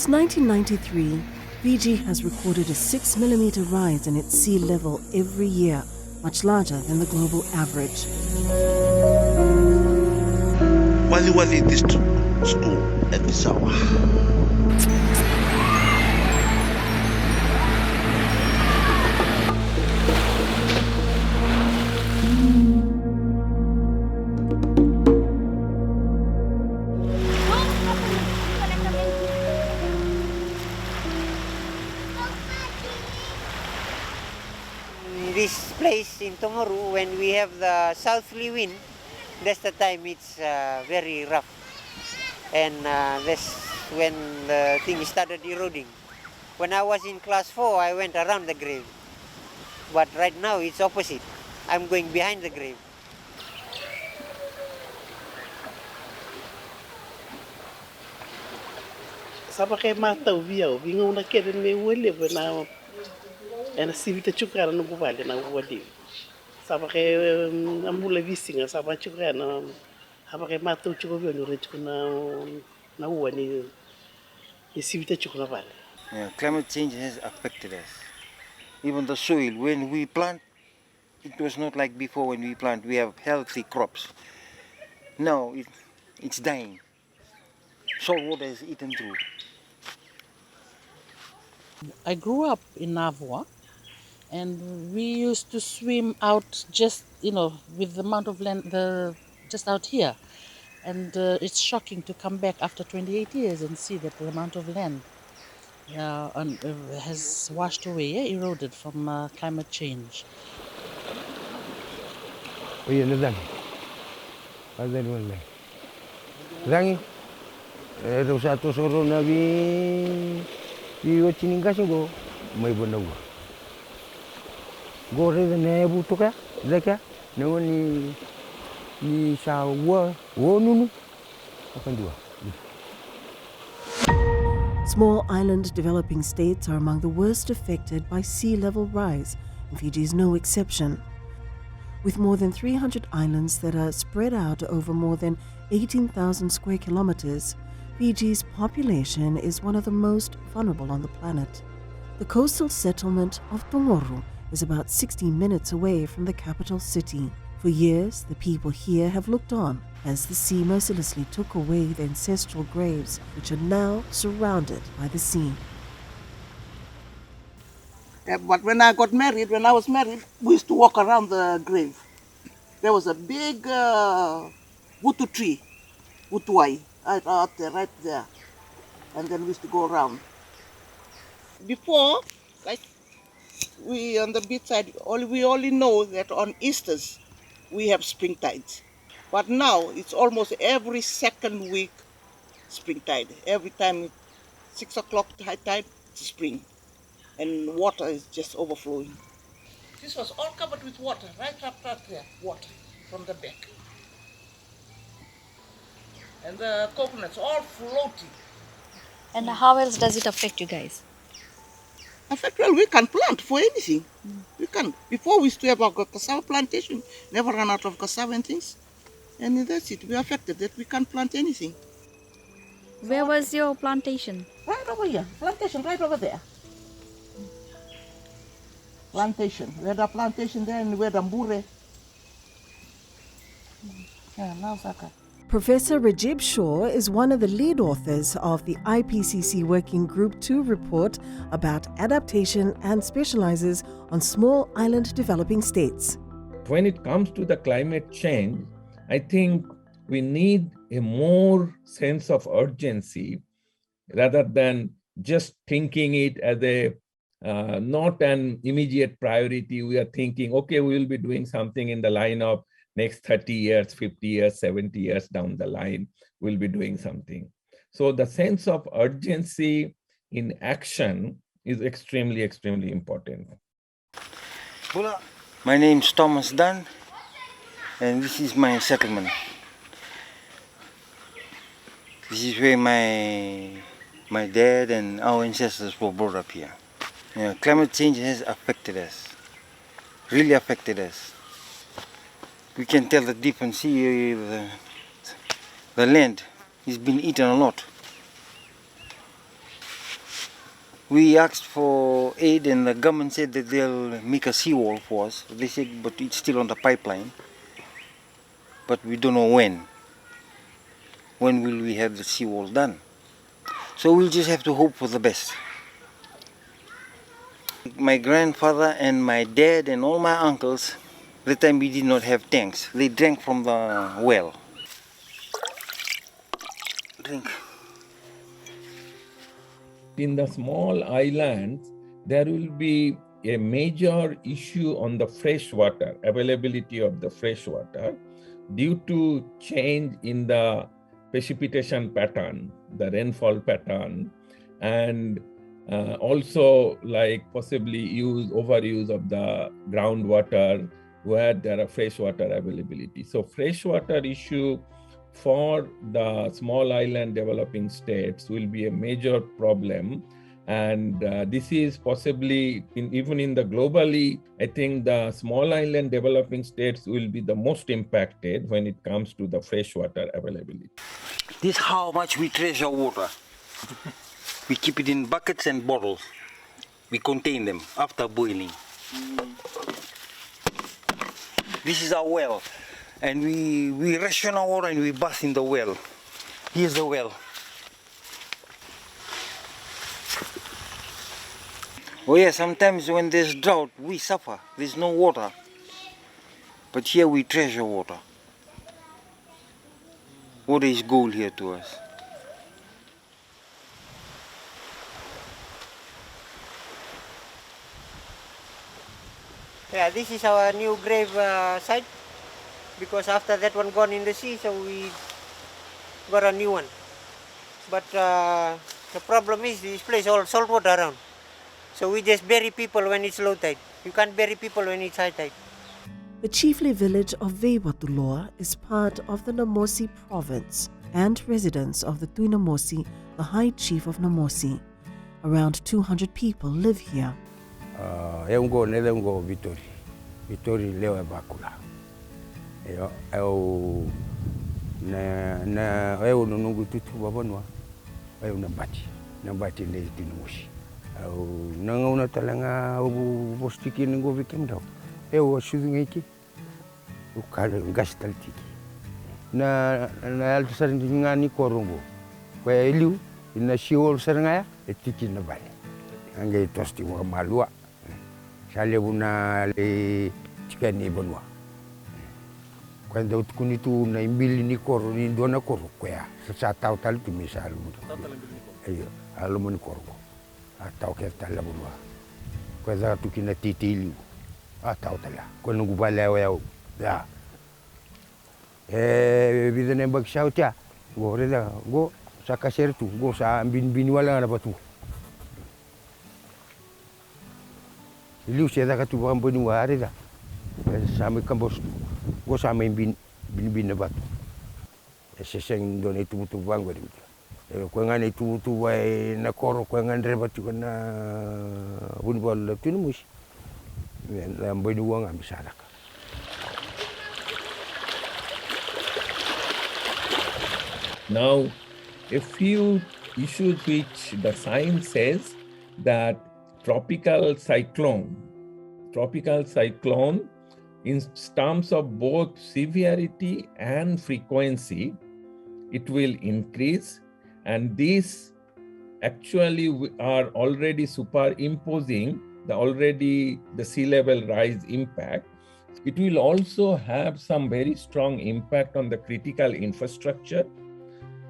Since 1993, Fiji has recorded a 6mm rise in its sea level every year, much larger than the global average. Wali District School at Misawa. This place in Tomoru, when we have the southerly wind, that's the time it's very rough. And that's when the thing started eroding. When I was in class 4, I went around the grave. But right now it's opposite. I'm going behind the grave. Sabake mata uvia vinga una kere me wele na ena sivita chukara no buvale na wali sabake ambula visinga sabake chukara na habake mata uchuko vio no rechu na uwani sivita chukara vale. Yeah, climate change has affected us. Even the soil, when we plant, it was not like before. When we plant, we have healthy crops. Now it's dying. Salt water is eaten through. I grew up in Navua, and we used to swim out just, with the amount of land just out here. And it's shocking to come back after 28 years and see that the amount of land has washed away, eroded from climate change. Iyo chiningashi go mai bonago gore the nebu toka zaka no ni shawa wonunu akandua. Small island developing states are among the worst affected by sea level rise, and Fiji is no exception. With more than 300 islands that are spread out over more than 18,000 square kilometers, Fiji's population is one of the most vulnerable on the planet. The coastal settlement of Tomoru is about 60 minutes away from the capital city. For years, the people here have looked on as the sea mercilessly took away their ancestral graves, which are now surrounded by the sea. But when I was married, we used to walk around the grave. There was a big wutu tree, wutuai, out there, right there. And then we used to go around. Before, like we on the beach side, we only know that on Easters we have spring tides. But now it's almost every second week spring tide. Every time 6 o'clock high tide, it's spring. And water is just overflowing. This was all covered with water, right up there, water from the back. And the coconuts all floating. And how else does it affect you guys? Well, we can plant for anything. We can. Before we used to have a cassava plantation, never run out of cassava and things. And that's it. We are affected that we can't plant anything. Where was your plantation? Right over here. Plantation right over there. Plantation. We had a plantation there and we had a mbure. Yeah, now Saka. Professor Rajib Shaw is one of the lead authors of the IPCC Working Group 2 report about adaptation and specializes on small island developing states. When it comes to the climate change, I think we need a more sense of urgency rather than just thinking it as a not an immediate priority. We are thinking, okay, we will be doing something in the line of next 30 years, 50 years, 70 years down the line, we'll be doing something. So the sense of urgency in action is extremely, extremely important. My name is Thomas Dunn, and this is my settlement. This is where my dad and our ancestors were brought up here. Yeah, climate change has affected us, really affected us. We can tell the difference here, the land has been eaten a lot. We asked for aid and the government said that they'll make a seawall for us. They said, but it's still on the pipeline. But we don't know when. When will we have the seawall done? So we'll just have to hope for the best. My grandfather and my dad and all my uncles, that time we did not have tanks. They drank from the well. Drink. In the small islands, there will be a major issue on the fresh water, availability of the fresh water, due to change in the precipitation pattern, the rainfall pattern, and also like possibly overuse of the groundwater where there are freshwater availability. So freshwater issue for the small island developing states will be a major problem. And this is possibly, even in the globally, I think the small island developing states will be the most impacted when it comes to the freshwater availability. This is how much we treasure water. We keep it in buckets and bottles. We contain them after boiling. This is our well. And we ration our water and we bath in the well. Here's the well. Oh yeah, sometimes when there's drought, we suffer. There's no water. But here we treasure water. Water is gold here to us. Yeah, this is our new grave site, because after that one gone in the sea, so we got a new one. But the problem is this place all salt water around. So we just bury people when it's low tide. You can't bury people when it's high tide. The chiefly village of Veiwatuloa is part of the Namosi province and residents of the Tui Namosi, the High Chief of Namosi. Around 200 people live here. Eungo nelengo Vitori leo e bakula. Eu na eu no nungu tutu babonwa. Eu na bati le Tui Namosi. Eu nanga una talanga o bostiki ningo vikimdo. Eu sudingeki. O cara gastaltiki. Na alto saringani korongo. Kwa eliu ina siol sarangaya etiki na bale. Ange tosti wa malua. Sale una le chikani bonwa. Quando utkunitu na imbili ni koro ni dona koro kwa. Sa tau tal tu misal. Ayo, alumoni koro. Atau ke tal bonwa. Quando tukina titili. Atau tala. Quando gubala wa ya. Bidane bagsautia. Go reda go sa kasertu go sa bin wala na batu. Iliu seda ka tu bamboni wa reda. Sa me kambos go sa me bin na batu. Ese seng done tu bango dim. Ko ngane tu wa na koro ko ngane reba tu na bun bol tu mus. La mboni wa ngam salaka. Now, a few issues which the science says that tropical cyclone in terms of both severity and frequency, it will increase, and these actually are already superimposing the sea level rise impact. It will also have some very strong impact on the critical infrastructure,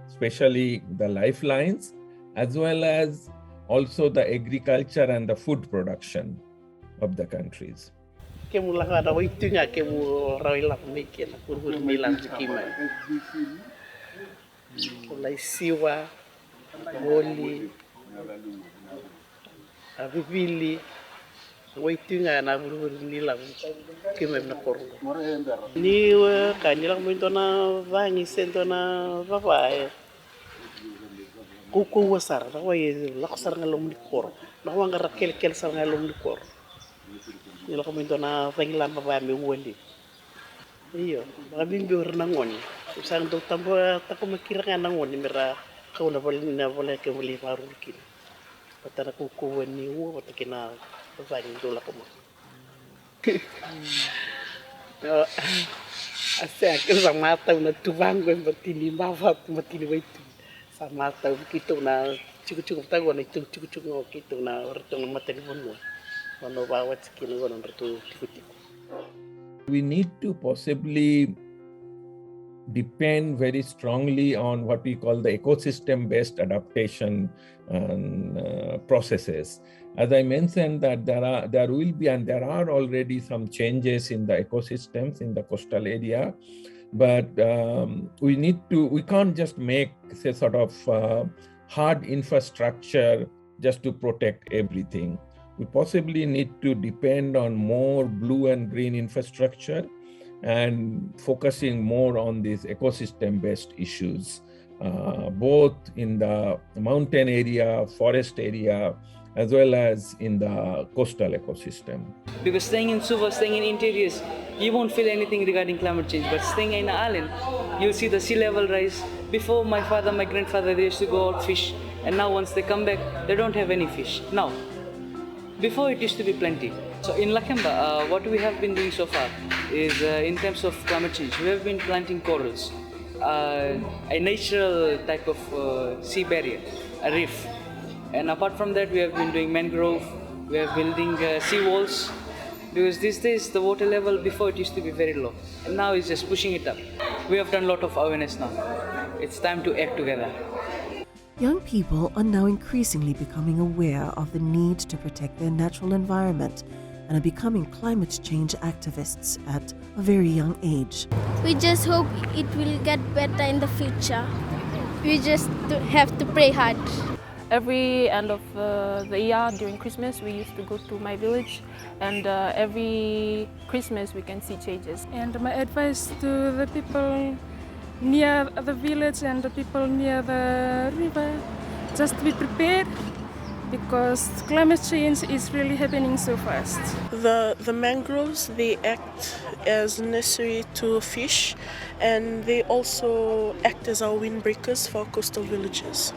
especially the lifelines, as well as also the agriculture and the food production of the countries. Kemu langa da waitunga kemu rawila meke na kurhul milang kima. Olai siwa, boli, abibili, waitunga na kurhul milang kima na koru. Ni kanilang mo ito na vangi sento na babae. Kuku wasar, nakaway laksar nga lom ni kor. Nakawang rakel sar nga lom ni kor. Nila ko minto na vangilan babae mi wali. Iyo, baka bimbior na ngon. Usang do tambo tako makira nga na ngon mira kauna bali na wala ke wali marulkin. Patana kukuha ni uwa patakina pazang dola ko mo. Asa akin sa mataw na tubang ko matini mavat matini waitu sa mataw kito na cukup tago na itu cukup kito na retong matani mo. Ano bawat skin ko ng reto tikutik. We need to possibly depend very strongly on what we call the ecosystem-based adaptation processes. As I mentioned, that there will be and there are already some changes in the ecosystems in the coastal area, but we can't just make say sort of hard infrastructure just to protect everything. We possibly need to depend on more blue and green infrastructure and focusing more on these ecosystem-based issues, both in the mountain area, forest area, as well as in the coastal ecosystem. Because staying in Suva, staying in interiors, you won't feel anything regarding climate change. But staying in an island, you'll see the sea level rise. Before my father, my grandfather, they used to go out fish, and now once they come back, they don't have any fish. Now, before it used to be plenty. So in Lakemba, what we have been doing so far is in terms of climate change, we have been planting corals, a natural type of sea barrier, a reef. And apart from that, we have been doing mangrove, we are building sea walls, because these days the water level before it used to be very low, and now it's just pushing it up. We have done a lot of awareness now. It's time to act together. Young people are now increasingly becoming aware of the need to protect their natural environment and are becoming climate change activists at a very young age. We just hope it will get better in the future. We just have to pray hard. Every end of the year during Christmas, we used to go to my village, and every Christmas we can see changes. And my advice to the people near the village and the people near the river, just be prepared, because climate change is really happening so fast. The mangroves, they act as necessary to fish, and they also act as our windbreakers for coastal villages.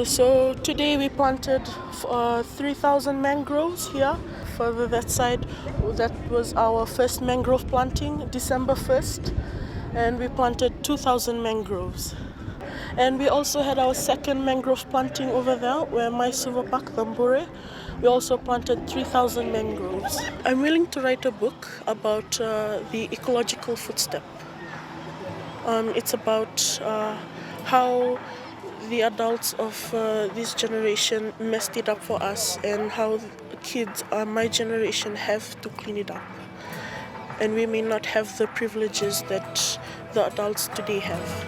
So today we planted 3,000 mangroves here. Further that side, that was our first mangrove planting, December 1st, and we planted 2,000 mangroves. And we also had our second mangrove planting over there, where my Suvapak Thambure. We also planted 3,000 mangroves. I'm willing to write a book about the ecological footstep. It's about how the adults of this generation messed it up for us, and how kids, my generation, have to clean it up. And we may not have the privileges that the adults today have.